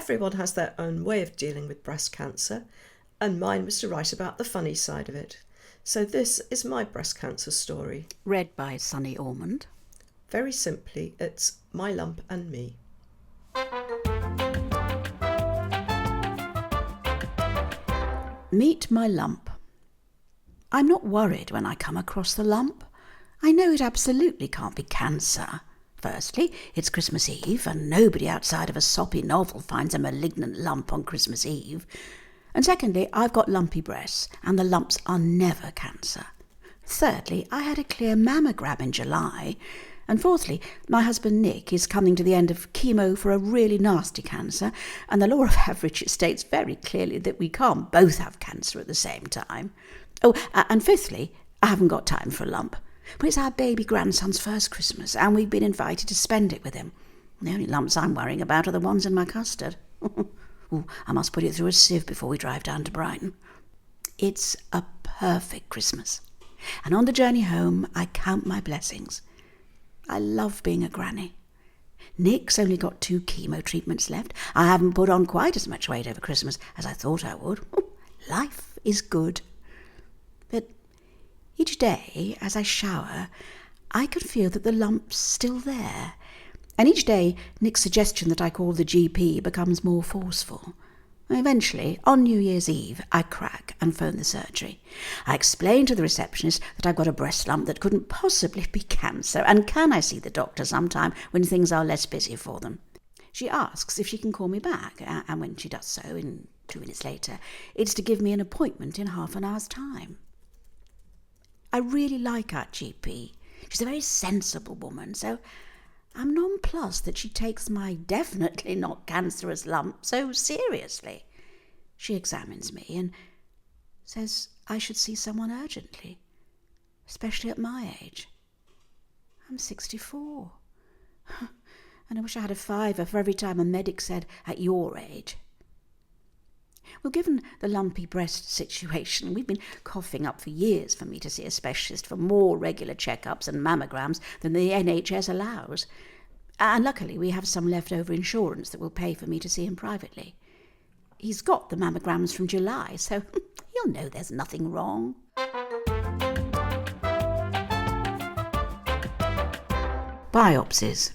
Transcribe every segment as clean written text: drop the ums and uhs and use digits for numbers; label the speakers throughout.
Speaker 1: Everyone has their own way of dealing with breast cancer, and mine was to write about the funny side of it. So this is my breast cancer story.
Speaker 2: Read by Sunny Ormond.
Speaker 1: Very simply, it's my lump and me.
Speaker 2: Meet my lump. I'm not worried when I come across the lump. I know it absolutely can't be cancer. Firstly, it's Christmas Eve, and nobody outside of a soppy novel finds a malignant lump on Christmas Eve. And secondly, I've got lumpy breasts, and the lumps are never cancer. Thirdly, I had a clear mammogram in July. And fourthly, my husband Nick is coming to the end of chemo for a really nasty cancer, and the law of averages states very clearly that we can't both have cancer at the same time. Oh, and fifthly, I haven't got time for a lump. But it's our baby grandson's first Christmas, and we've been invited to spend it with him. The only lumps I'm worrying about are the ones in my custard. Ooh, I must put it through a sieve before we drive down to Brighton. It's a perfect Christmas. And on the journey home, I count my blessings. I love being a granny. Nick's only got 2 chemo treatments left. I haven't put on quite as much weight over Christmas as I thought I would. Life is good. But each day, as I shower, I can feel that the lump's still there. And each day, Nick's suggestion that I call the GP becomes more forceful. Eventually, on New Year's Eve, I crack and phone the surgery. I explain to the receptionist that I've got a breast lump that couldn't possibly be cancer, and can I see the doctor sometime when things are less busy for them? She asks if she can call me back, and when she does so, in 2 minutes later, it's to give me an appointment in half an hour's time. I really like our GP. She's a very sensible woman, so I'm nonplussed that she takes my definitely not cancerous lump so seriously. She examines me and says I should see someone urgently, especially at my age. I'm 64. And I wish I had a fiver for every time a medic said, at your age. Well, given the lumpy breast situation, we've been coughing up for years for me to see a specialist for more regular checkups and mammograms than the NHS allows. And luckily we have some leftover insurance that will pay for me to see him privately. He's got the mammograms from July, so he'll know there's nothing wrong. Biopsies.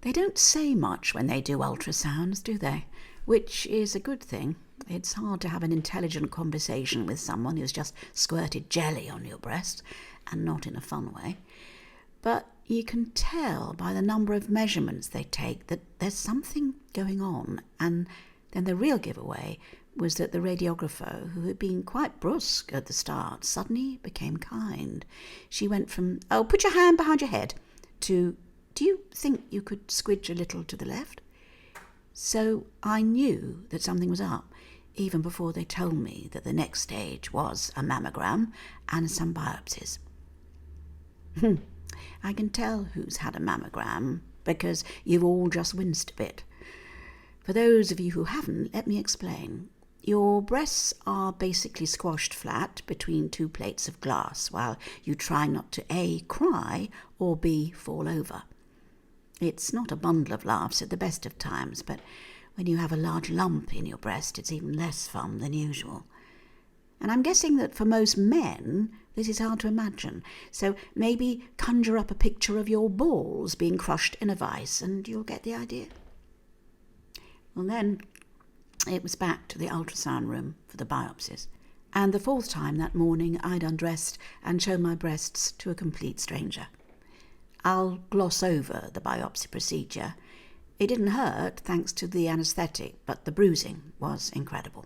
Speaker 2: They don't say much when they do ultrasounds, do they? Which is a good thing. It's hard to have an intelligent conversation with someone who's just squirted jelly on your breast, and not in a fun way. But you can tell by the number of measurements they take that there's something going on, and then the real giveaway was that the radiographer, who had been quite brusque at the start, suddenly became kind. She went from, "Oh, put your hand behind your head," to, "Do you think you could squidge a little to the left?" So I knew that something was up, even before they told me that the next stage was a mammogram and some biopsies. I can tell who's had a mammogram, because you've all just winced a bit. For those of you who haven't, let me explain. Your breasts are basically squashed flat between 2 plates of glass, while you try not to A, cry, or B, fall over. It's not a bundle of laughs at the best of times, but when you have a large lump in your breast, it's even less fun than usual. And I'm guessing that for most men, this is hard to imagine. So maybe conjure up a picture of your balls being crushed in a vice, and you'll get the idea. Well, then it was back to the ultrasound room for the biopsies. And the 4th time that morning, I'd undressed and shown my breasts to a complete stranger. I'll gloss over the biopsy procedure. It didn't hurt thanks to the anaesthetic, but the bruising was incredible.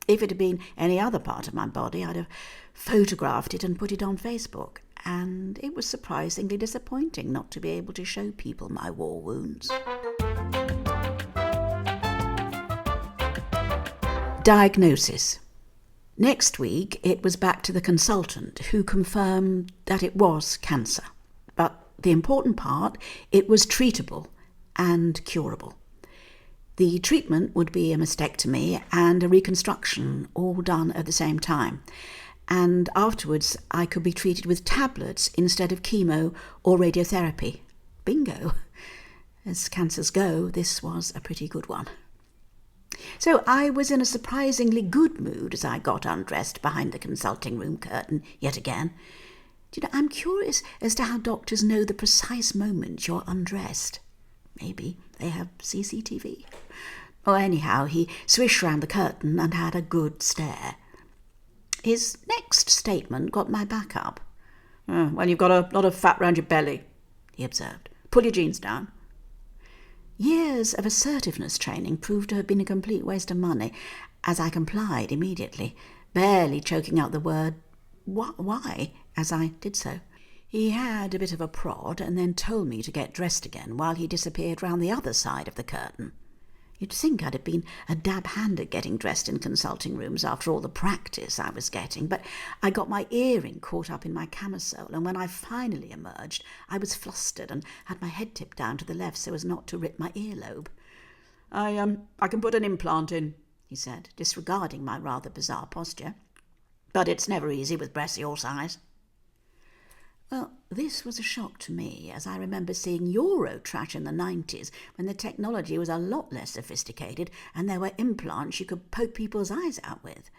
Speaker 2: If it had been any other part of my body, I'd have photographed it and put it on Facebook, and it was surprisingly disappointing not to be able to show people my war wounds. Diagnosis. Next week, it was back to the consultant, who confirmed that it was cancer. But the important part, it was treatable and curable. The treatment would be a mastectomy and a reconstruction, all done at the same time. And afterwards, I could be treated with tablets instead of chemo or radiotherapy. Bingo! As cancers go, this was a pretty good one. So I was in a surprisingly good mood as I got undressed behind the consulting room curtain yet again. Do you know, I'm curious as to how doctors know the precise moment you're undressed. Maybe they have CCTV. Or anyhow, he swished round the curtain and had a good stare. His next statement got my back up.
Speaker 3: Well, you've got a lot of fat round your belly, he observed. Pull your jeans down.
Speaker 2: Years of assertiveness training proved to have been a complete waste of money, as I complied immediately, barely choking out the word why as I did so. He had a bit of a prod and then told me to get dressed again while he disappeared round the other side of the curtain. You'd think I'd have been a dab hand at getting dressed in consulting rooms after all the practice I was getting, but I got my earring caught up in my camisole, and when I finally emerged, I was flustered and had my head tipped down to the left so as not to rip my earlobe.
Speaker 3: I can put an implant in,
Speaker 2: he said, disregarding my rather bizarre posture. But it's never easy with breasts your size. Well, this was a shock to me, as I remember seeing Eurotrash in the 90s, when the technology was a lot less sophisticated and there were implants you could poke people's eyes out with.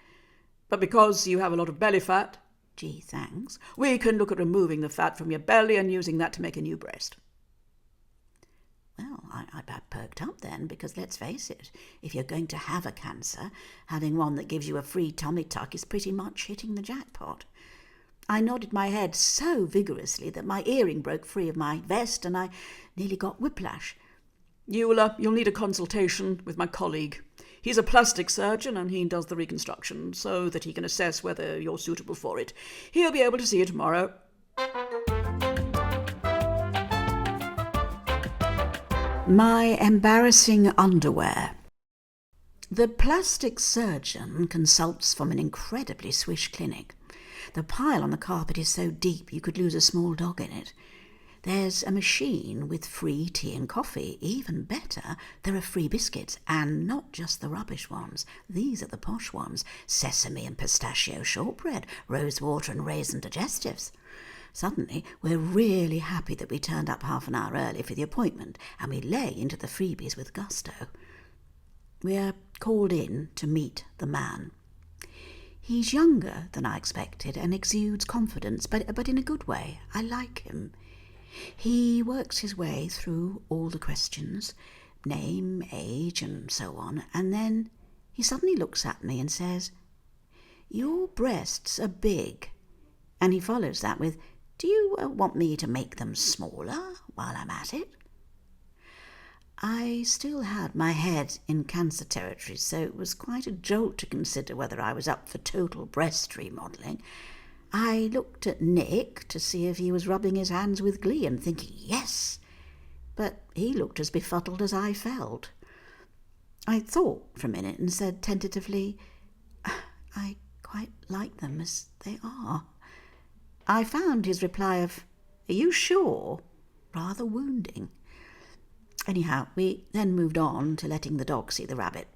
Speaker 3: But because you have a lot of belly fat,
Speaker 2: gee, thanks,
Speaker 3: we can look at removing the fat from your belly and using that to make a new breast.
Speaker 2: Well, I perked up then, because let's face it, if you're going to have a cancer, having one that gives you a free tummy tuck is pretty much hitting the jackpot. I nodded my head so vigorously that my earring broke free of my vest and I nearly got whiplash.
Speaker 3: You'll need a consultation with my colleague. He's a plastic surgeon and he does the reconstruction so that he can assess whether you're suitable for it. He'll be able to see you tomorrow.
Speaker 2: My embarrassing underwear. The plastic surgeon consults from an incredibly swish clinic. The pile on the carpet is so deep you could lose a small dog in it. There's a machine with free tea and coffee. Even better, there are free biscuits, and not just the rubbish ones. These are the posh ones: sesame and pistachio shortbread, rose water and raisin digestives. Suddenly, we're really happy that we turned up half an hour early for the appointment, and we lay into the freebies with gusto. We're called in to meet the man. He's younger than I expected and exudes confidence, but in a good way. I like him. He works his way through all the questions, name, age, and so on, and then he suddenly looks at me and says, "Your breasts are big." And he follows that with, "Do you want me to make them smaller while I'm at it?" I still had my head in cancer territory, so it was quite a jolt to consider whether I was up for total breast remodelling. I looked at Nick to see if he was rubbing his hands with glee and thinking, yes, but he looked as befuddled as I felt. I thought for a minute and said tentatively, "I quite like them as they are." I found his reply of, "Are you sure?" rather wounding. Anyhow, we then moved on to letting the dog see the rabbit.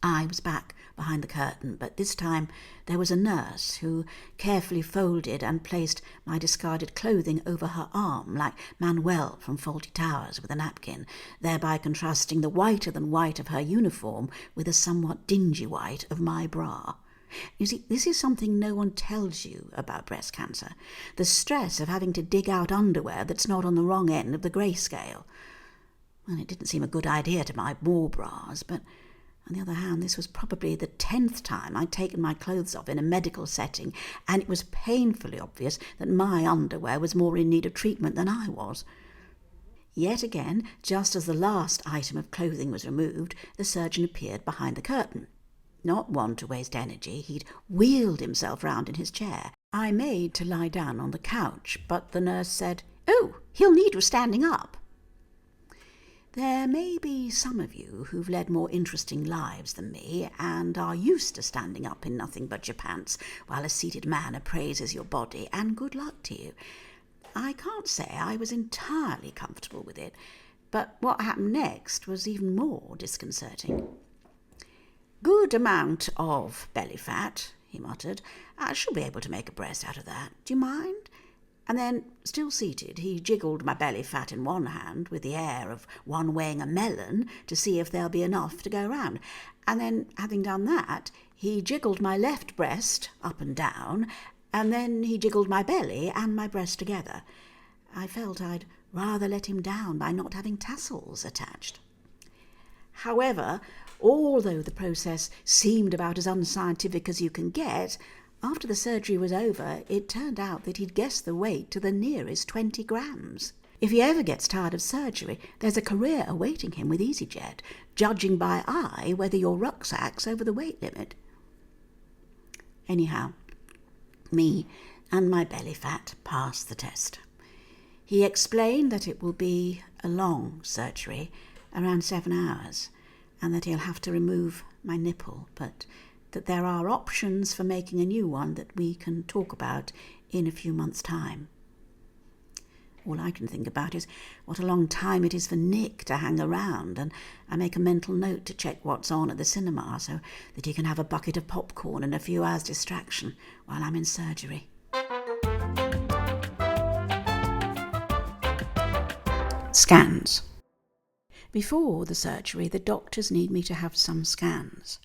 Speaker 2: I was back behind the curtain, but this time there was a nurse who carefully folded and placed my discarded clothing over her arm like Manuel from Fawlty Towers with a napkin, thereby contrasting the whiter than white of her uniform with the somewhat dingy white of my bra. You see, this is something no one tells you about breast cancer, the stress of having to dig out underwear that's not on the wrong end of the grayscale. Well, it didn't seem a good idea to buy more bras, but on the other hand, this was probably the 10th time I'd taken my clothes off in a medical setting, and it was painfully obvious that my underwear was more in need of treatment than I was. Yet again, just as the last item of clothing was removed, the surgeon appeared behind the curtain. Not one to waste energy, he'd wheeled himself round in his chair. I made to lie down on the couch, but the nurse said, "Oh, he'll need you standing up." There may be some of you who've led more interesting lives than me and are used to standing up in nothing but your pants while a seated man appraises your body, and good luck to you. I can't say I was entirely comfortable with it, but what happened next was even more disconcerting. "Good amount of belly fat," he muttered. "I shall be able to make a breast out of that. Do you mind? And then, still seated, he jiggled my belly fat in one hand with the air of one weighing a melon to see if there'll be enough to go round. And then, having done that, he jiggled my left breast up and down, and then he jiggled my belly and my breast together. I felt I'd rather let him down by not having tassels attached. However, although the process seemed about as unscientific as you can get, after the surgery was over, it turned out that he'd guessed the weight to the nearest 20 grams. If he ever gets tired of surgery, there's a career awaiting him with EasyJet, judging by eye whether your rucksack's over the weight limit. Anyhow, me and my belly fat passed the test. He explained that it will be a long surgery, around 7 hours, and that he'll have to remove my nipple, but that there are options for making a new one that we can talk about in a few months' time. All I can think about is what a long time it is for Nick to hang around, and I make a mental note to check what's on at the cinema so that he can have a bucket of popcorn and a few hours' distraction while I'm in surgery. Scans. Before the surgery, the doctors need me to have some scans.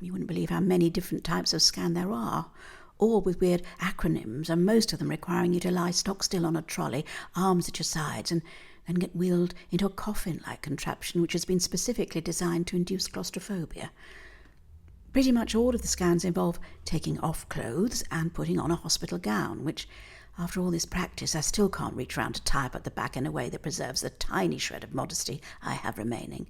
Speaker 2: You wouldn't believe how many different types of scan there are, all with weird acronyms, and most of them requiring you to lie stock still on a trolley, arms at your sides, and then get wheeled into a coffin-like contraption which has been specifically designed to induce claustrophobia. Pretty much all of the scans involve taking off clothes and putting on a hospital gown, which, after all this practice, I still can't reach round to tie up at the back in a way that preserves the tiny shred of modesty I have remaining.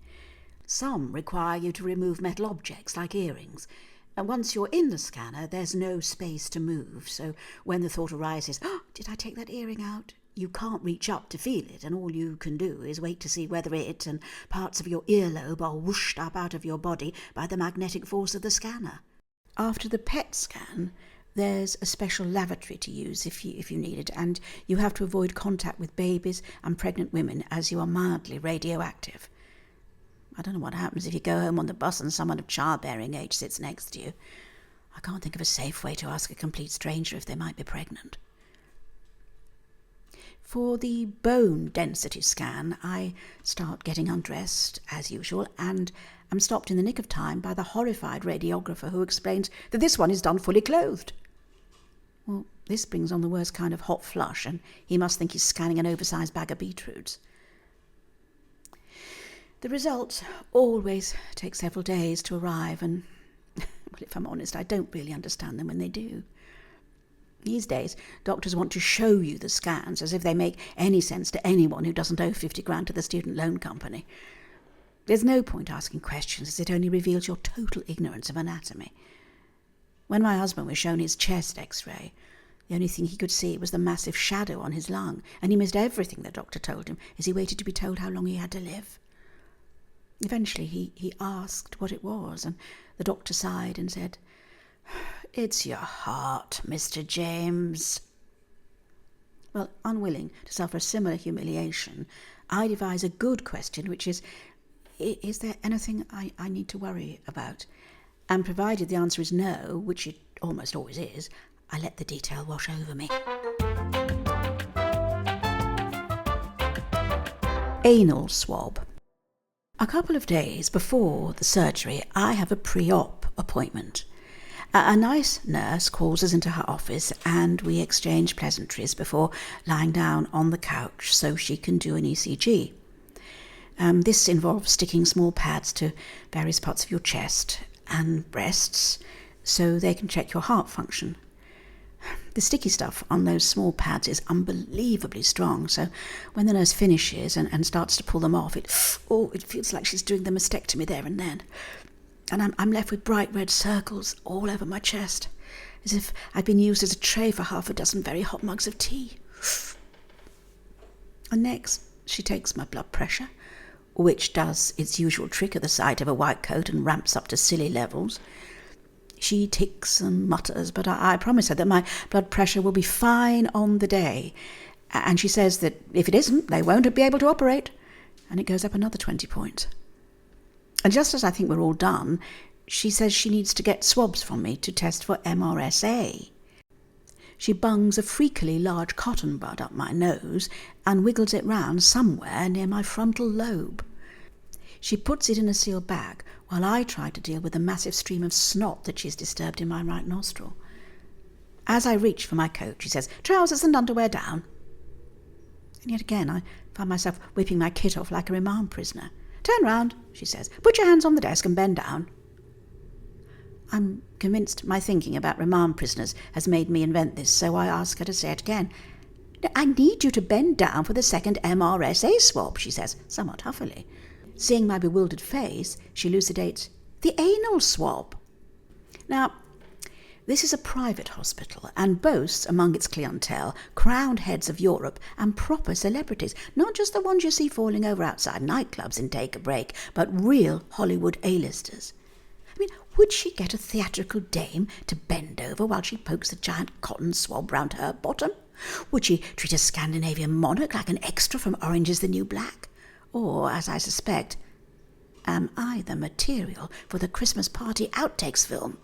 Speaker 2: Some require you to remove metal objects like earrings, and once you're in the scanner, there's no space to move, so when the thought arises, "Oh, did I take that earring out?" you can't reach up to feel it, and all you can do is wait to see whether it and parts of your earlobe are whooshed up out of your body by the magnetic force of the scanner. After the PET scan, there's a special lavatory to use if you need it, and you have to avoid contact with babies and pregnant women as you are mildly radioactive. I don't know what happens if you go home on the bus and someone of childbearing age sits next to you. I can't think of a safe way to ask a complete stranger if they might be pregnant. For the bone density scan, I start getting undressed, as usual, and am stopped in the nick of time by the horrified radiographer who explains that this one is done fully clothed. Well, this brings on the worst kind of hot flush, and he must think he's scanning an oversized bag of beetroots. The results always take several days to arrive, and, well, if I'm honest, I don't really understand them when they do. These days, doctors want to show you the scans as if they make any sense to anyone who doesn't owe 50 grand to the student loan company. There's no point asking questions, as it only reveals your total ignorance of anatomy. When my husband was shown his chest x-ray, the only thing he could see was the massive shadow on his lung, and he missed everything the doctor told him as he waited to be told how long he had to live. Eventually he asked what it was, and the doctor sighed and said, "It's your heart, Mr. James." Well, unwilling to suffer a similar humiliation, I devise a good question, which is there anything I need to worry about? And provided the answer is no, which it almost always is, I let the detail wash over me. Anal swab. A couple of days before the surgery, I have a pre-op appointment. A nice nurse calls us into her office, and we exchange pleasantries before lying down on the couch so she can do an ECG. This involves sticking small pads to various parts of your chest and breasts so they can check your heart function. The sticky stuff on those small pads is unbelievably strong, so when the nurse finishes and starts to pull them off, it feels like she's doing the mastectomy there and then. And I'm left with bright red circles all over my chest, as if I'd been used as a tray for half a dozen very hot mugs of tea. And next, she takes my blood pressure, which does its usual trick at the sight of a white coat and ramps up to silly levels. She ticks and mutters, but I promise her that my blood pressure will be fine on the day. And she says that if it isn't, they won't be able to operate. And it goes up another 20 points. And just as I think we're all done, she says she needs to get swabs from me to test for MRSA. She bungs a freakily large cotton bud up my nose and wiggles it round somewhere near my frontal lobe. She puts it in a sealed bag while I try to deal with a massive stream of snot that she's disturbed in my right nostril. As I reach for my coat, she says, "Trousers and underwear down." And yet again I find myself whipping my kit off like a remand prisoner. "Turn round," she says. "Put your hands on the desk and bend down." I'm convinced my thinking about remand prisoners has made me invent this, so I ask her to say it again. "I need you to bend down for the second MRSA swab," she says, somewhat huffily. Seeing my bewildered face, she elucidates, "The anal swab." Now, this is a private hospital and boasts among its clientele crowned heads of Europe and proper celebrities, not just the ones you see falling over outside nightclubs in Take a Break, but real Hollywood A-listers. I mean, would she get a theatrical dame to bend over while she pokes a giant cotton swab round her bottom? Would she treat a Scandinavian monarch like an extra from Orange is the New Black? Or, as I suspect, am I the material for the Christmas party outtakes film?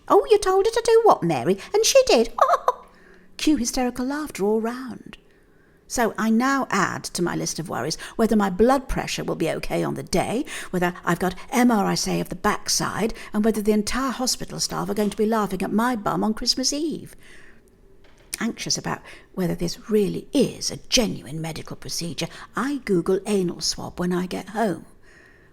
Speaker 2: "Oh, you told her to do what, Mary? And she did." Cue hysterical laughter all round. So I now add to my list of worries whether my blood pressure will be okay on the day, whether I've got MRSA of the backside, and whether the entire hospital staff are going to be laughing at my bum on Christmas Eve. Anxious about whether this really is a genuine medical procedure, I Google anal swab when I get home.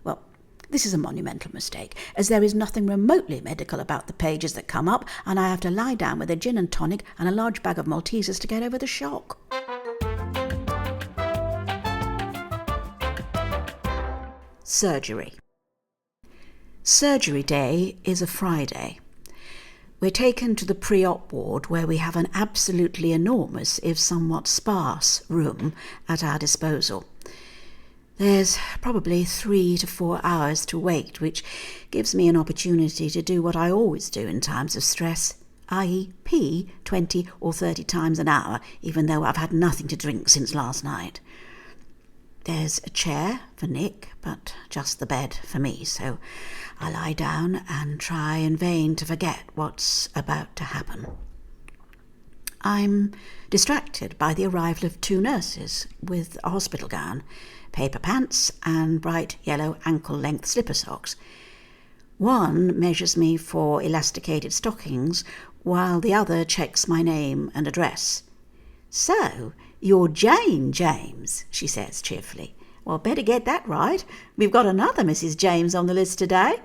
Speaker 2: Well, this is a monumental mistake, as there is nothing remotely medical about the pages that come up, and I have to lie down with a gin and tonic and a large bag of Maltesers to get over the shock. Surgery. Surgery day is a Friday. We're taken to the pre-op ward where we have an absolutely enormous, if somewhat sparse, room at our disposal. There's probably 3 to 4 hours to wait, which gives me an opportunity to do what I always do in times of stress, i.e. pee 20 or 30 times an hour, even though I've had nothing to drink since last night. There's a chair for Nick, but just the bed for me, so I lie down and try in vain to forget what's about to happen. I'm distracted by the arrival of 2 nurses with a hospital gown, paper pants and bright yellow ankle-length slipper socks. One measures me for elasticated stockings, while the other checks my name and address. "So, you're Jane James," she says cheerfully. "Well, better get that right. We've got another Mrs. James on the list today."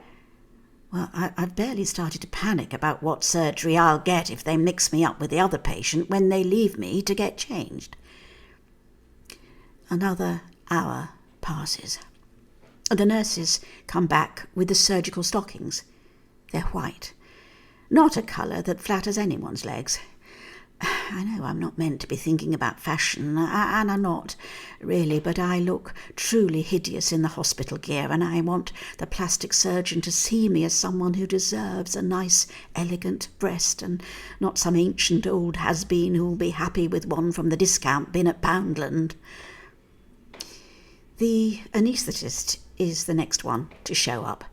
Speaker 2: Well, I've barely started to panic about what surgery I'll get if they mix me up with the other patient when they leave me to get changed. Another hour passes. The nurses come back with the surgical stockings. They're white, not a colour that flatters anyone's legs. I know I'm not meant to be thinking about fashion, and I'm not, really, but I look truly hideous in the hospital gear, and I want the plastic surgeon to see me as someone who deserves a nice, elegant breast, and not some ancient old has-been who'll be happy with one from the discount bin at Poundland. The anaesthetist is the next one to show up.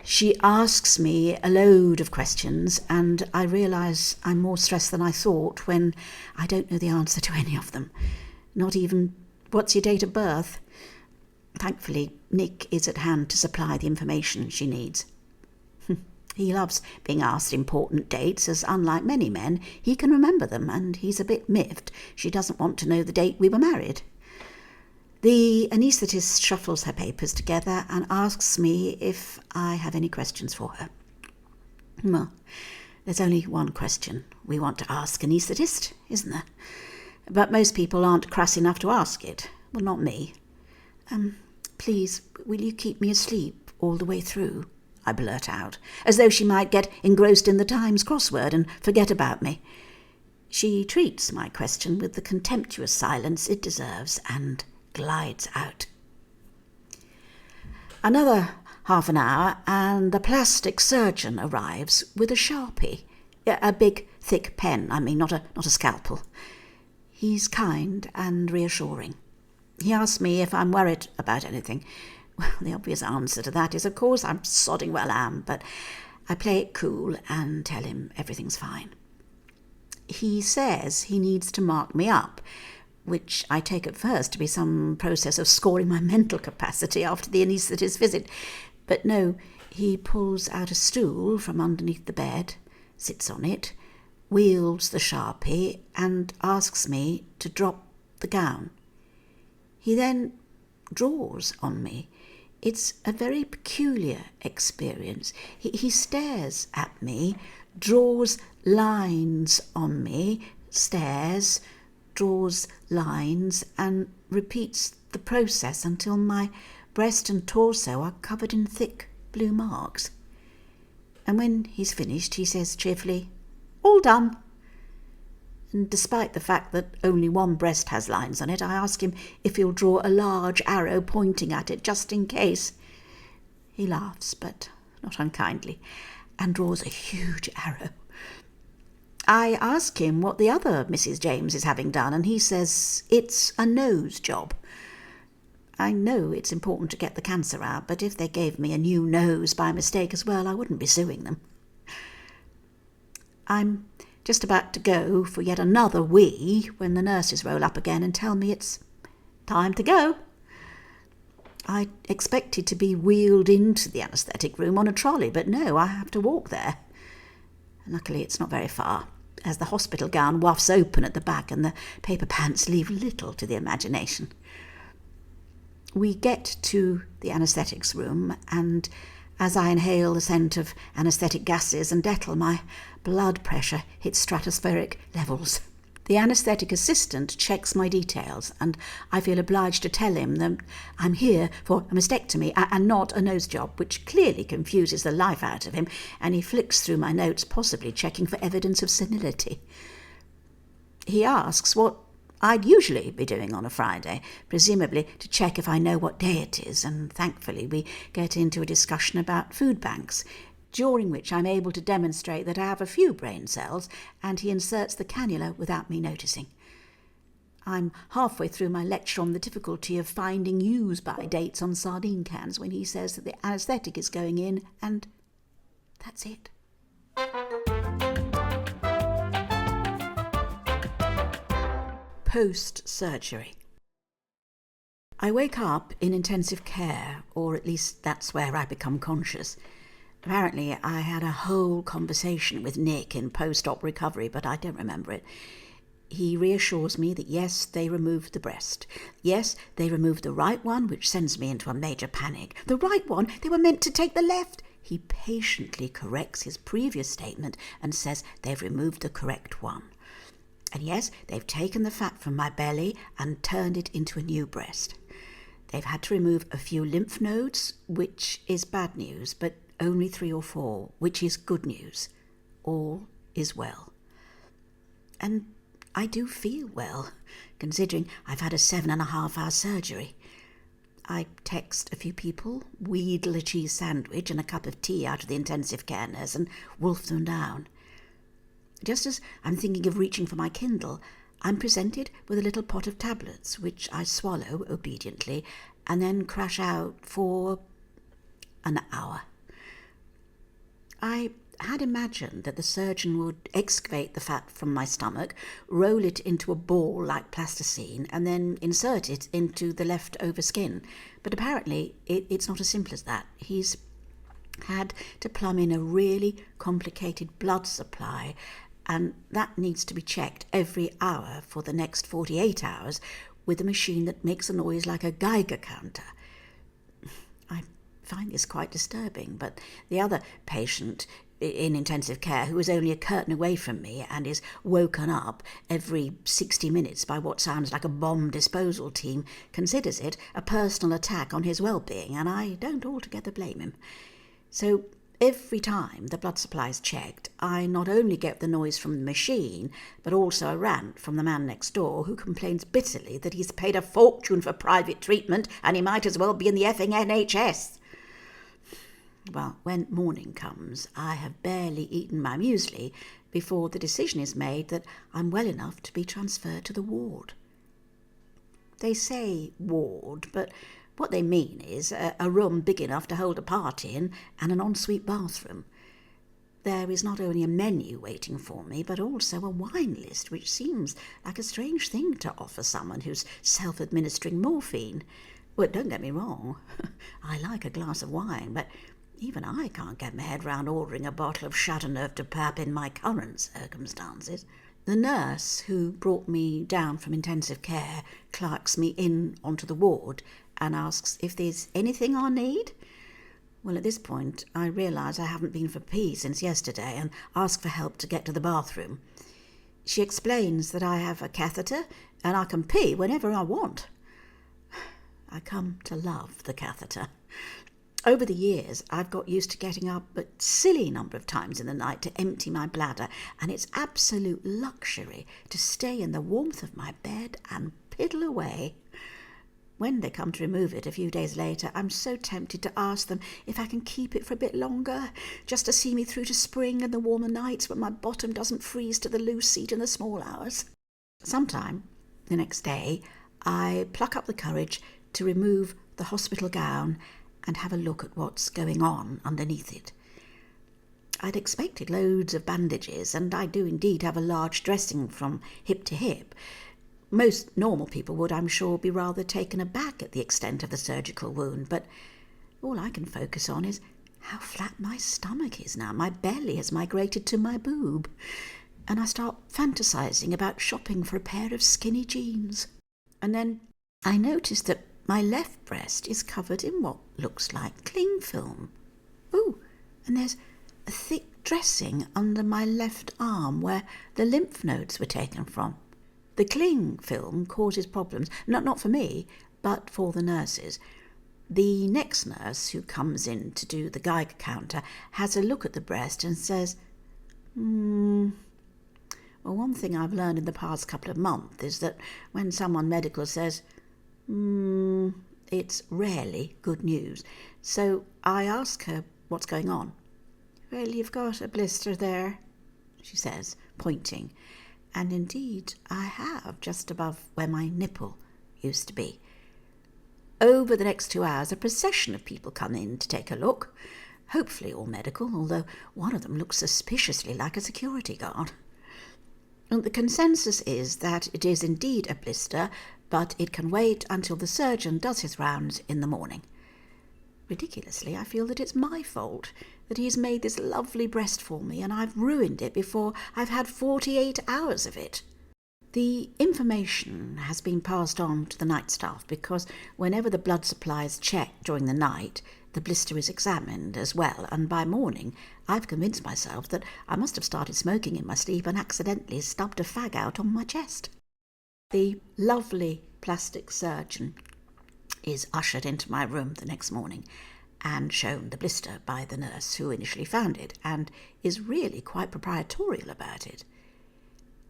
Speaker 2: She asks me a load of questions, and I realise I'm more stressed than I thought when I don't know the answer to any of them. Not even, "What's your date of birth?" Thankfully, Nick is at hand to supply the information she needs. He loves being asked important dates, as unlike many men, he can remember them, and he's a bit miffed she doesn't want to know the date we were married. The anaesthetist shuffles her papers together and asks me if I have any questions for her. Well, there's only one question we want to ask anaesthetist, isn't there? But most people aren't crass enough to ask it. Well, not me. "Please, will you keep me asleep all the way through?" I blurt out, as though she might get engrossed in the Times crossword and forget about me. She treats my question with the contemptuous silence it deserves and glides out. Another half an hour and the plastic surgeon arrives with a Sharpie. A big, thick pen, not a scalpel. He's kind and reassuring. He asks me if I'm worried about anything. Well, the obvious answer to that is, of course, I'm sodding well am, but I play it cool and tell him everything's fine. He says he needs to mark me up, which I take at first to be some process of scoring my mental capacity after the anaesthetist visit. But no, he pulls out a stool from underneath the bed, sits on it, wields the Sharpie, and asks me to drop the gown. He then draws on me. It's a very peculiar experience. He stares at me, draws lines on me, stares, draws lines, and repeats the process until my breast and torso are covered in thick blue marks. And when he's finished, he says cheerfully, "All done." And despite the fact that only one breast has lines on it, I ask him if he'll draw a large arrow pointing at it just in case. He laughs, but not unkindly, and draws a huge arrow. I ask him what the other Mrs. James is having done, and he says it's a nose job. I know it's important to get the cancer out, but if they gave me a new nose by mistake as well, I wouldn't be suing them. I'm just about to go for yet another wee when the nurses roll up again and tell me it's time to go. I expected to be wheeled into the anaesthetic room on a trolley, but no, I have to walk there. Luckily, it's not very far, as the hospital gown wafts open at the back and the paper pants leave little to the imagination. We get to the anaesthetics room, and as I inhale the scent of anaesthetic gases and Dettol, my blood pressure hits stratospheric levels. The anaesthetic assistant checks my details, and I feel obliged to tell him that I'm here for a mastectomy and not a nose job, which clearly confuses the life out of him, and he flicks through my notes, possibly checking for evidence of senility. He asks what I'd usually be doing on a Friday, presumably to check if I know what day it is, and thankfully we get into a discussion about food banks, during which I'm able to demonstrate that I have a few brain cells, and he inserts the cannula without me noticing. I'm halfway through my lecture on the difficulty of finding use-by dates on sardine cans when he says that the anaesthetic is going in, and that's it. Post-surgery. I wake up in intensive care, or at least that's where I become conscious. Apparently, I had a whole conversation with Nick in post-op recovery, but I don't remember it. He reassures me that yes, they removed the breast. Yes, they removed the right one, which sends me into a major panic. The right one? They were meant to take the left. He patiently corrects his previous statement and says they've removed the correct one. And yes, they've taken the fat from my belly and turned it into a new breast. They've had to remove a few lymph nodes, which is bad news, but only 3 or 4, which is good news. All is well. And I do feel well, considering I've had a 7.5-hour surgery. I text a few people, wheedle a cheese sandwich and a cup of tea out of the intensive care nurse and wolf them down. Just as I'm thinking of reaching for my Kindle, I'm presented with a little pot of tablets, which I swallow obediently and then crash out for an hour. I had imagined that the surgeon would excavate the fat from my stomach, roll it into a ball like plasticine, and then insert it into the leftover skin. But apparently it's not as simple as that. He's had to plumb in a really complicated blood supply, and that needs to be checked every hour for the next 48 hours with a machine that makes a noise like a Geiger counter. I find this quite disturbing, but the other patient in intensive care, who is only a curtain away from me and is woken up every 60 minutes by what sounds like a bomb disposal team, considers it a personal attack on his well-being, and I don't altogether blame him. So every time the blood supply is checked, I not only get the noise from the machine, but also a rant from the man next door, who complains bitterly that he's paid a fortune for private treatment and he might as well be in the effing NHS. Well, when morning comes, I have barely eaten my muesli before the decision is made that I'm well enough to be transferred to the ward. They say ward, but what they mean is a room big enough to hold a party in and an ensuite bathroom. there is not only a menu waiting for me, but also a wine list, which seems like a strange thing to offer someone who's self-administering morphine. Well, don't get me wrong, I like a glass of wine, but even I can't get my head round ordering a bottle of Chateauneuf de Pape in my current circumstances. The nurse who brought me down from intensive care clerks me in onto the ward and asks if there's anything I need. Well, at this point, I realise I haven't been for pee since yesterday and ask for help to get to the bathroom. She explains that I have a catheter and I can pee whenever I want. I come to love the catheter. Over the years, I've got used to getting up a silly number of times in the night to empty my bladder, and it's absolute luxury to stay in the warmth of my bed and piddle away. When they come to remove it a few days later, I'm so tempted to ask them if I can keep it for a bit longer, just to see me through to spring and the warmer nights when my bottom doesn't freeze to the loose seat in the small hours. Sometime, the next day, I pluck up the courage to remove the hospital gown and have a look at what's going on underneath it. I'd expected loads of bandages, and I do indeed have a large dressing from hip to hip. Most normal people would, I'm sure, be rather taken aback at the extent of the surgical wound, but all I can focus on is how flat my stomach is now. My belly has migrated to my boob, and I start fantasizing about shopping for a pair of skinny jeans. And then I notice that my left breast is covered in what looks like cling film. Oh, and there's a thick dressing under my left arm where the lymph nodes were taken from. The cling film causes problems, not for me, but for the nurses. The next nurse who comes in to do the Geiger counter has a look at the breast and says, Well, one thing I've learned in the past couple of months is that when someone medical says, it's rarely good news. So I ask her what's going on. Well, you've got a blister there, she says, pointing. And indeed, I have, just above where my nipple used to be. Over the next 2 hours, a procession of people come in to take a look. Hopefully all medical, although one of them looks suspiciously like a security guard. And the consensus is that it is indeed a blister, but it can wait until the surgeon does his rounds in the morning. Ridiculously, I feel that it's my fault, that he has made this lovely breast for me and I've ruined it before I've had 48 hours of it. The information has been passed on to the night staff because whenever the blood supply is checked during the night, the blister is examined as well, and by morning I've convinced myself that I must have started smoking in my sleep and accidentally stubbed a fag out on my chest. The lovely plastic surgeon is ushered into my room the next morning and shown the blister by the nurse who initially found it and is really quite proprietorial about it.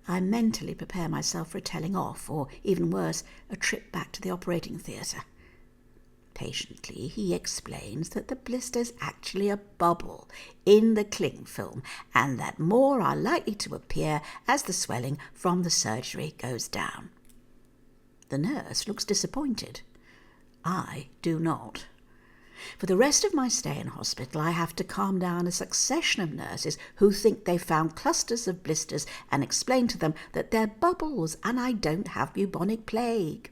Speaker 2: I mentally prepare myself for a telling off, or even worse, a trip back to the operating theatre. Patiently, he explains that the blister is actually a bubble in the cling film and that more are likely to appear as the swelling from the surgery goes down. The nurse looks disappointed. I do not. For the rest of my stay in hospital, I have to calm down a succession of nurses who think they've found clusters of blisters and explain to them that they're bubbles and I don't have bubonic plague.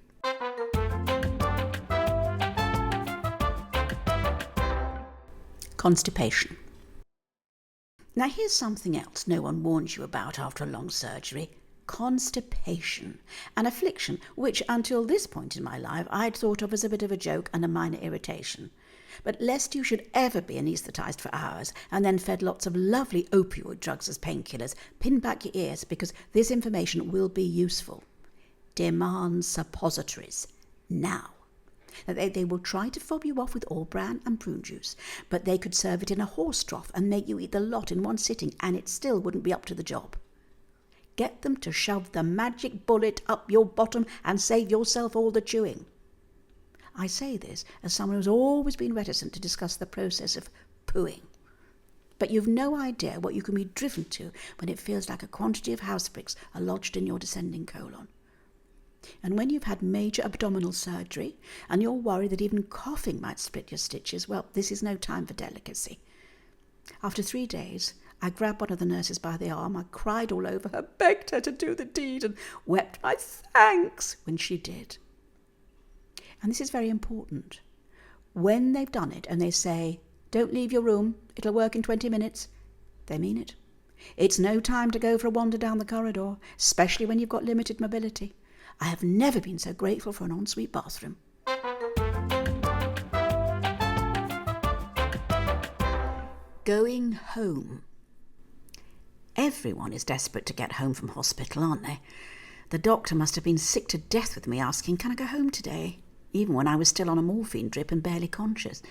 Speaker 2: Constipation. Now here's something else no one warns you about after a long surgery. Constipation, an affliction which until this point in my life I'd thought of as a bit of a joke and a minor irritation. But lest you should ever be anaesthetised for hours and then fed lots of lovely opioid drugs as painkillers, pin back your ears because this information will be useful. Demand suppositories. Now. They will try to fob you off with all bran and prune juice, but they could serve it in a horse trough and make you eat the lot in one sitting and it still wouldn't be up to the job. Get them to shove the magic bullet up your bottom and save yourself all the chewing. I say this as someone who's always been reticent to discuss the process of pooing. But you've no idea what you can be driven to when it feels like a quantity of house bricks are lodged in your descending colon. And when you've had major abdominal surgery and you're worried that even coughing might split your stitches, well, this is no time for delicacy. After 3 days, I grabbed one of the nurses by the arm, I cried all over her, begged her to do the deed, and wept my thanks when she did. And this is very important. When they've done it and they say, "Don't leave your room, it'll work in 20 minutes," they mean it. It's no time to go for a wander down the corridor, especially when you've got limited mobility. I have never been so grateful for an ensuite bathroom. Going home. Everyone is desperate to get home from hospital, aren't they? The doctor must have been sick to death with me asking, "Can I go home today?" even when I was still on a morphine drip and barely conscious.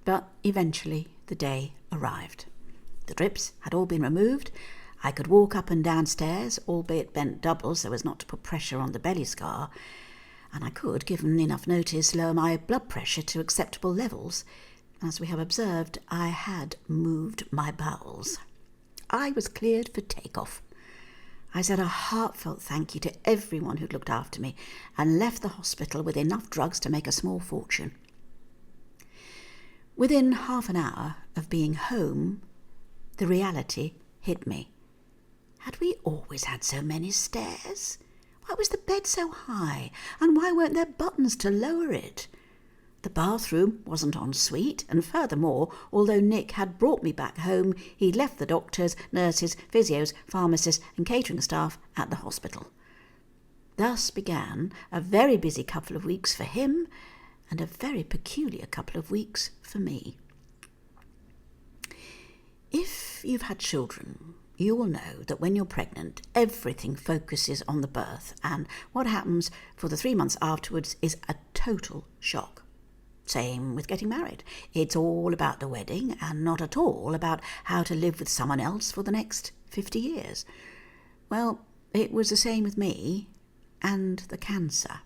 Speaker 2: But eventually the day arrived. The drips had all been removed. I could walk up and down stairs, albeit bent double so as not to put pressure on the belly scar, and I could, given enough notice, lower my blood pressure to acceptable levels. As we have observed, I had moved my bowels. I was cleared for takeoff. I said a heartfelt thank you to everyone who'd looked after me and left the hospital with enough drugs to make a small fortune. Within half an hour of being home, the reality hit me. Had we always had so many stairs? Why was the bed so high? And why weren't there buttons to lower it? The bathroom wasn't en suite, and furthermore, although Nick had brought me back home, he'd left the doctors, nurses, physios, pharmacists and catering staff at the hospital. Thus began a very busy couple of weeks for him and a very peculiar couple of weeks for me. If you've had children, you will know that when you're pregnant, everything focuses on the birth, and what happens for the 3 months afterwards is a total shock. Same with getting married. It's all about the wedding and not at all about how to live with someone else for the next 50 years. Well, it was the same with me and the cancer.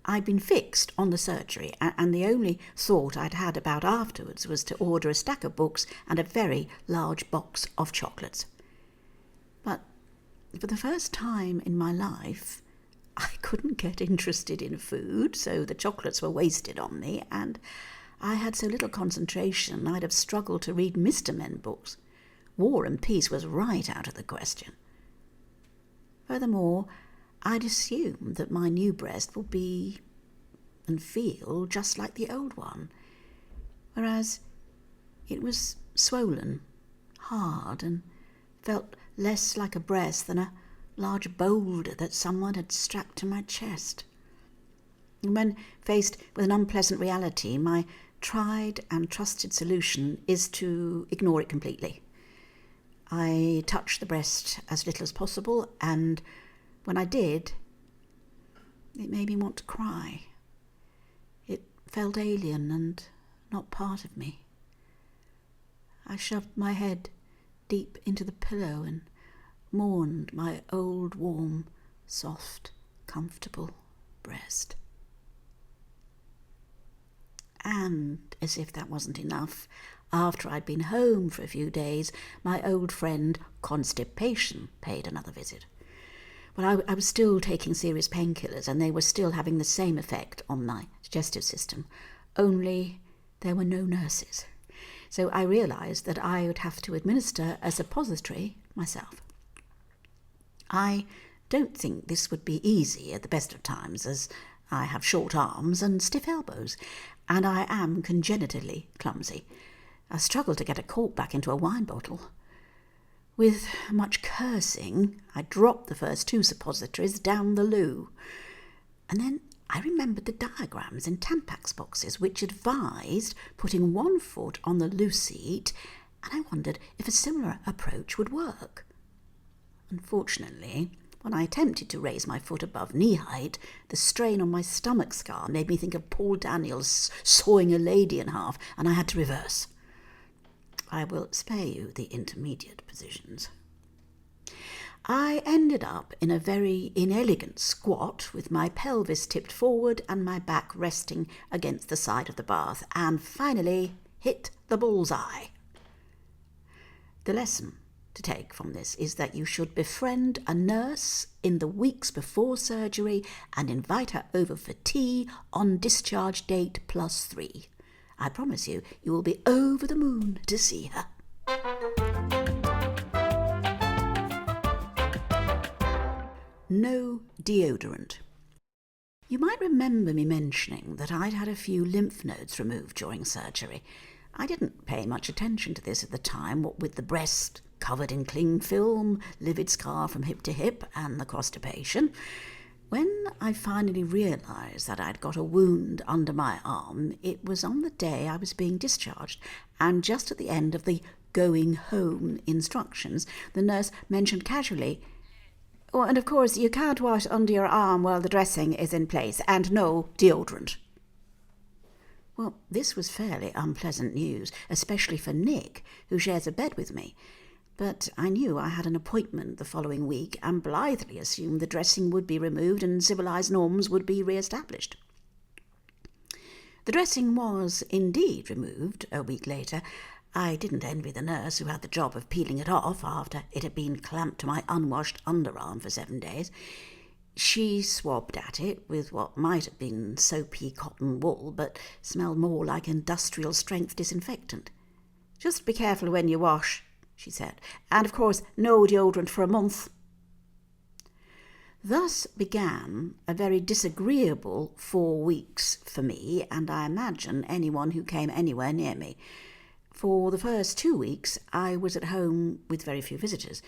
Speaker 2: I'd been fixed on the surgery, and the only thought I'd had about afterwards was to order a stack of books and a very large box of chocolates. But for the first time in my life, I couldn't get interested in food, so the chocolates were wasted on me, and I had so little concentration I'd have struggled to read Mr. Men books. War and Peace was right out of the question. Furthermore, I'd assumed that my new breast would be and feel just like the old one, whereas it was swollen, hard, and felt less like a breast than a large boulder that someone had strapped to my chest. And when faced with an unpleasant reality, my tried and trusted solution is to ignore it completely. I touched the breast as little as possible, and when I did, it made me want to cry. It felt alien and not part of me. I shoved my head deep into the pillow and mourned my old, warm, soft, comfortable breast. And, as if that wasn't enough, after I'd been home for a few days, my old friend Constipation paid another visit. Well, I was still taking serious painkillers, and they were still having the same effect on my digestive system, only there were no nurses. So I realised that I would have to administer a suppository myself. I don't think this would be easy at the best of times, as I have short arms and stiff elbows, and I am congenitally clumsy. I struggle to get a cork back into a wine bottle. With much cursing, I dropped the first 2 suppositories down the loo, and then I remembered the diagrams in Tampax boxes which advised putting one foot on the loo seat, and I wondered if a similar approach would work. Unfortunately, when I attempted to raise my foot above knee height, the strain on my stomach scar made me think of Paul Daniels sawing a lady in half, and I had to reverse. I will spare you the intermediate positions. I ended up in a very inelegant squat with my pelvis tipped forward and my back resting against the side of the bath, and finally hit the bullseye. The lesson to take from this is that you should befriend a nurse in the weeks before surgery and invite her over for tea on discharge date +3. I promise you, you will be over the moon to see her. no deodorant. You might remember me mentioning that I'd had a few lymph nodes removed during surgery. I didn't pay much attention to this at the time, what with the breast covered in cling film, livid scar from hip to hip, and the constipation. When I finally realised that I'd got a wound under my arm, it was on the day I was being discharged, and just at the end of the going home instructions, the nurse mentioned casually, "Oh, and of course you can't wash under your arm while the dressing is in place, and no deodorant." Well, this was fairly unpleasant news, especially for Nick, who shares a bed with me. But I knew I had an appointment the following week and blithely assumed the dressing would be removed and civilised norms would be re-established. The dressing was indeed removed a week later. I didn't envy the nurse who had the job of peeling it off after it had been clamped to my unwashed underarm for 7 days. She swabbed at it with what might have been soapy cotton wool, but smelled more like industrial-strength disinfectant. "Just be careful when you wash," she said, "and of course no deodorant for a month." Thus began a very disagreeable 4 weeks for me, and I imagine anyone who came anywhere near me. For the first 2 weeks I was at home with very few visitors.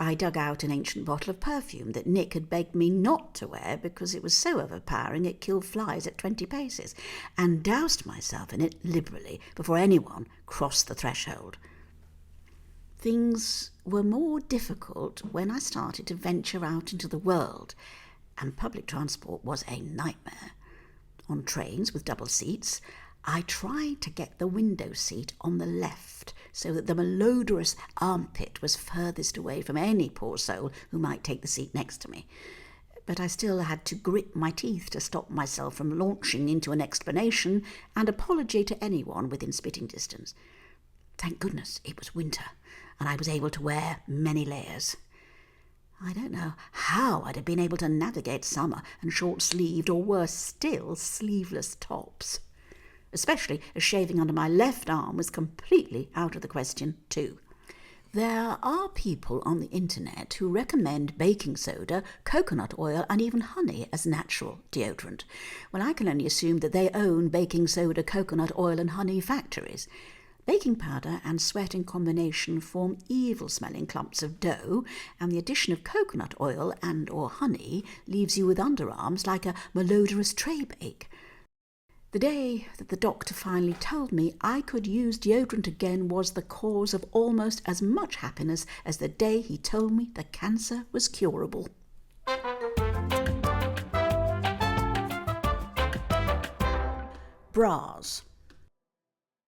Speaker 2: I dug out an ancient bottle of perfume that Nick had begged me not to wear because it was so overpowering it killed flies at 20 paces, and doused myself in it liberally before anyone crossed the threshold. Things were more difficult when I started to venture out into the world, and public transport was a nightmare. On trains with double seats, I tried to get the window seat on the left so that the malodorous armpit was furthest away from any poor soul who might take the seat next to me. But I still had to grit my teeth to stop myself from launching into an explanation and apology to anyone within spitting distance. Thank goodness it was winter, and I was able to wear many layers. I don't know how I'd have been able to navigate summer and short-sleeved, or worse still, sleeveless tops. Especially as shaving under my left arm was completely out of the question too. There are people on the internet who recommend baking soda, coconut oil and even honey as natural deodorant. Well, I can only assume that they own baking soda, coconut oil and honey factories. Baking powder and sweat in combination form evil-smelling clumps of dough, and the addition of coconut oil and or honey leaves you with underarms like a malodorous tray bake. The day that the doctor finally told me I could use deodorant again was the cause of almost as much happiness as the day he told me the cancer was curable. Bras.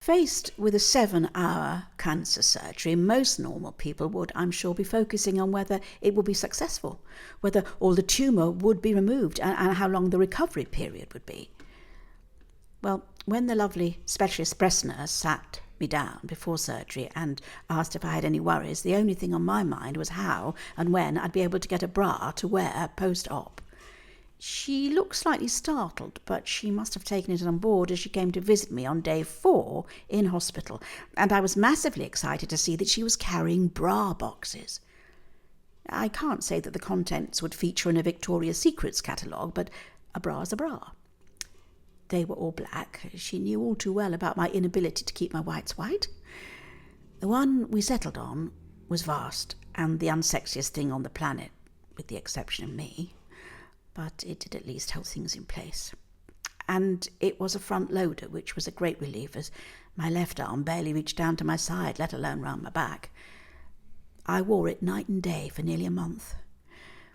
Speaker 2: Faced with a 7-hour cancer surgery, most normal people would, I'm sure, be focusing on whether it would be successful, whether all the tumour would be removed and how long the recovery period would be. Well, when the lovely specialist breast nurse sat me down before surgery and asked if I had any worries, the only thing on my mind was how and when I'd be able to get a bra to wear post-op. She looked slightly startled, but she must have taken it on board as she came to visit me on day 4 in hospital, and I was massively excited to see that she was carrying bra boxes. I can't say that the contents would feature in a Victoria's Secrets catalogue, but a bra's a bra. They were all black. She knew all too well about my inability to keep my whites white. The one we settled on was vast and the unsexiest thing on the planet, with the exception of me. But it did at least hold things in place. And it was a front loader, which was a great relief, as my left arm barely reached down to my side, let alone round my back. I wore it night and day for nearly a month.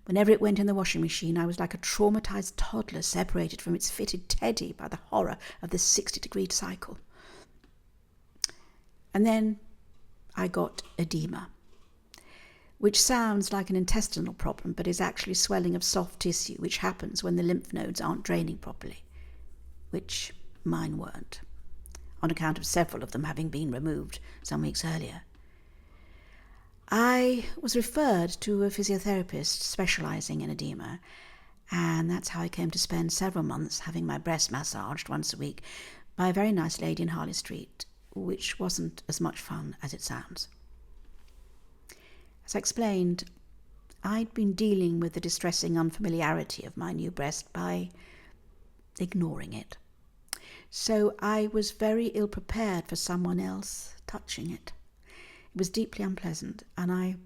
Speaker 2: Whenever it went in the washing machine, I was like a traumatised toddler separated from its fitted teddy by the horror of the 60-degree cycle. And then I got edema, which sounds like an intestinal problem, but is actually swelling of soft tissue, which happens when the lymph nodes aren't draining properly, which mine weren't, on account of several of them having been removed some weeks earlier. I was referred to a physiotherapist specialising in edema, and that's how I came to spend several months having my breast massaged once a week by a very nice lady in Harley Street, which wasn't as much fun as it sounds. As I explained, I'd been dealing with the distressing unfamiliarity of my new breast by ignoring it. So I was very ill-prepared for someone else touching it. It was deeply unpleasant, and I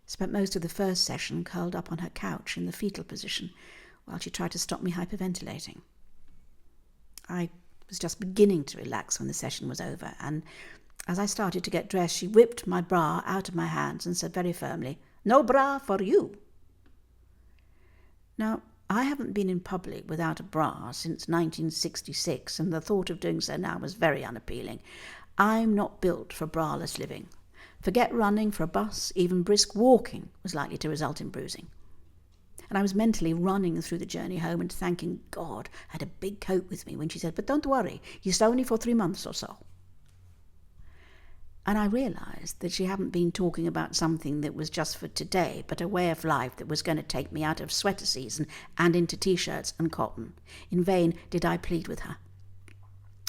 Speaker 2: spent most of the first session curled up on her couch in the fetal position while she tried to stop me hyperventilating. I was just beginning to relax when the session was over, and as I started to get dressed, she whipped my bra out of my hands and said very firmly, "No bra for you." Now, I haven't been in public without a bra since 1966, and the thought of doing so now was very unappealing. I'm not built for braless living. Forget running for a bus, even brisk walking was likely to result in bruising. And I was mentally running through the journey home and thanking God I had a big coat with me when she said, "But don't worry, you're only for 3 months or so." And I realised that she hadn't been talking about something that was just for today, but a way of life that was going to take me out of sweater season and into T-shirts and cotton. In vain did I plead with her.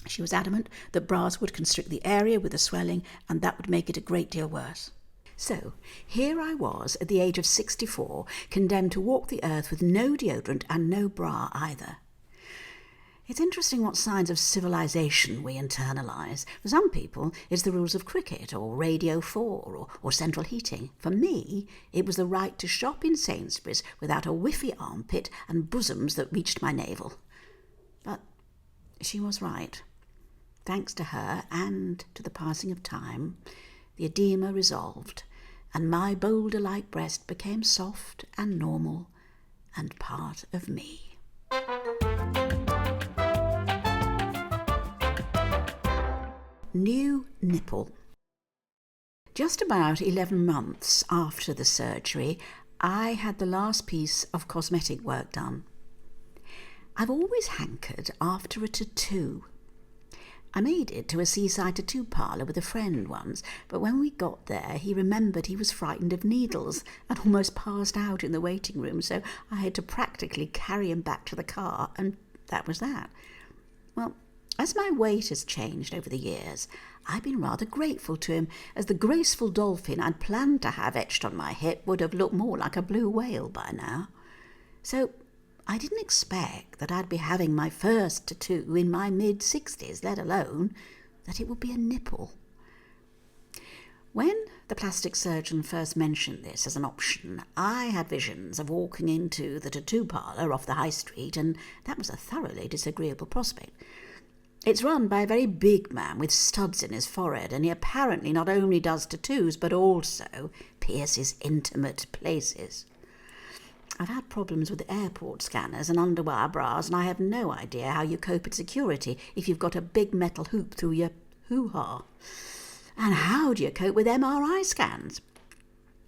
Speaker 2: She was adamant that bras would constrict the area with the swelling, and that would make it a great deal worse. So, here I was at the age of 64, condemned to walk the earth with no deodorant and no bra either. It's interesting what signs of civilization we internalise. For some people, it's the rules of cricket, or Radio 4, or central heating. For me, it was the right to shop in Sainsbury's without a whiffy armpit and bosoms that reached my navel. But she was right. Thanks to her, and to the passing of time, the edema resolved, and my boulder-like breast became soft and normal, and part of me. New nipple. Just about 11 months after the surgery, I had the last piece of cosmetic work done. I've always hankered after a tattoo. I made it to a seaside tattoo parlour with a friend once, but when we got there, he remembered he was frightened of needles and almost passed out in the waiting room, so I had to practically carry him back to the car, and that was that. Well, as my weight has changed over the years, I've been rather grateful to him, as the graceful dolphin I'd planned to have etched on my hip would have looked more like a blue whale by now. So I didn't expect that I'd be having my first tattoo in my mid-60s, let alone that it would be a nipple. When the plastic surgeon first mentioned this as an option, I had visions of walking into the tattoo parlour off the high street, and that was a thoroughly disagreeable prospect. It's run by a very big man with studs in his forehead, and he apparently not only does tattoos, but also pierces intimate places. I've had problems with airport scanners and underwire bras, and I have no idea how you cope at security if you've got a big metal hoop through your hoo-ha. And how do you cope with MRI scans?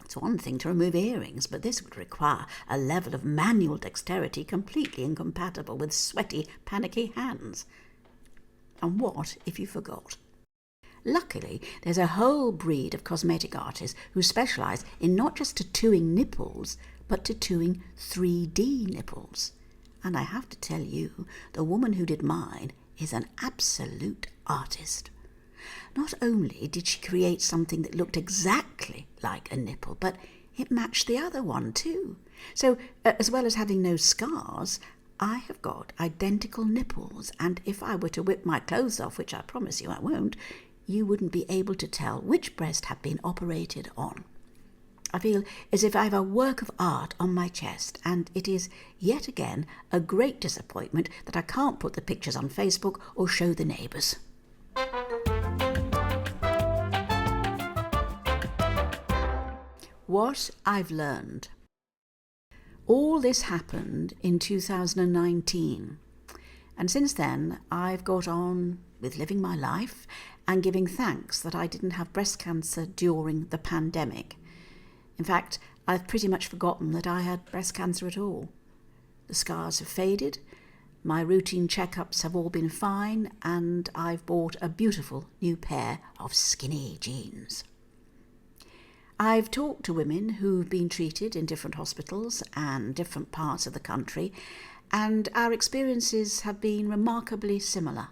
Speaker 2: It's one thing to remove earrings, but this would require a level of manual dexterity completely incompatible with sweaty, panicky hands. And what if you forgot? Luckily, there's a whole breed of cosmetic artists who specialise in not just tattooing nipples, but tattooing 3D nipples. And I have to tell you, the woman who did mine is an absolute artist. Not only did she create something that looked exactly like a nipple, but it matched the other one too. So, as well as having no scars, I have got identical nipples, and if I were to whip my clothes off, which I promise you I won't, you wouldn't be able to tell which breast had been operated on. I feel as if I have a work of art on my chest, and it is yet again a great disappointment that I can't put the pictures on Facebook or show the neighbours. What I've learned. All this happened in 2019, and since then I've got on with living my life and giving thanks that I didn't have breast cancer during the pandemic. In fact, I've pretty much forgotten that I had breast cancer at all. The scars have faded, my routine checkups have all been fine, and I've bought a beautiful new pair of skinny jeans. I've talked to women who've been treated in different hospitals and different parts of the country, and our experiences have been remarkably similar.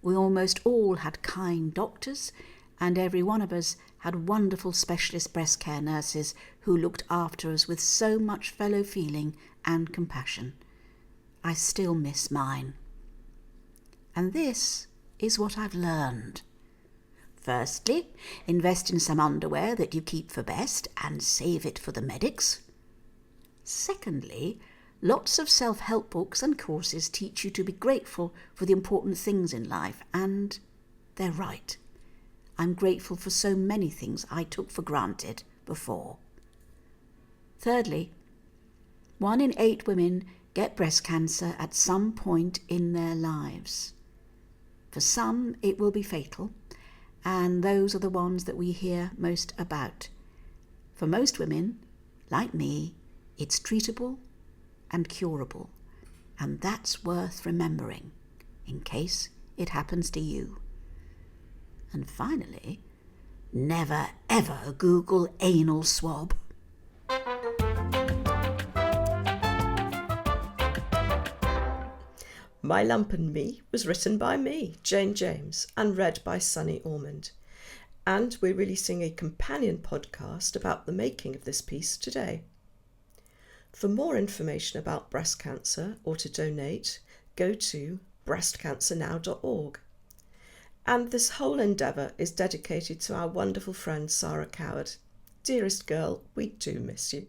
Speaker 2: We almost all had kind doctors, and every one of us had wonderful specialist breast care nurses who looked after us with so much fellow feeling and compassion. I still miss mine. And this is what I've learned. Firstly, invest in some underwear that you keep for best and save it for the medics. Secondly, lots of self-help books and courses teach you to be grateful for the important things in life, and they're right. I'm grateful for so many things I took for granted before. Thirdly, 1 in 8 women get breast cancer at some point in their lives. For some, it will be fatal, and those are the ones that we hear most about. For most women, like me, it's treatable and curable, and that's worth remembering in case it happens to you. And finally, never ever Google anal swab.
Speaker 1: My Lump and Me was written by me, Jane James, and read by Sunny Ormond. And we're releasing a companion podcast about the making of this piece today. For more information about breast cancer or to donate, go to breastcancernow.org. And this whole endeavour is dedicated to our wonderful friend Sara Coward. Dearest girl, we do miss you.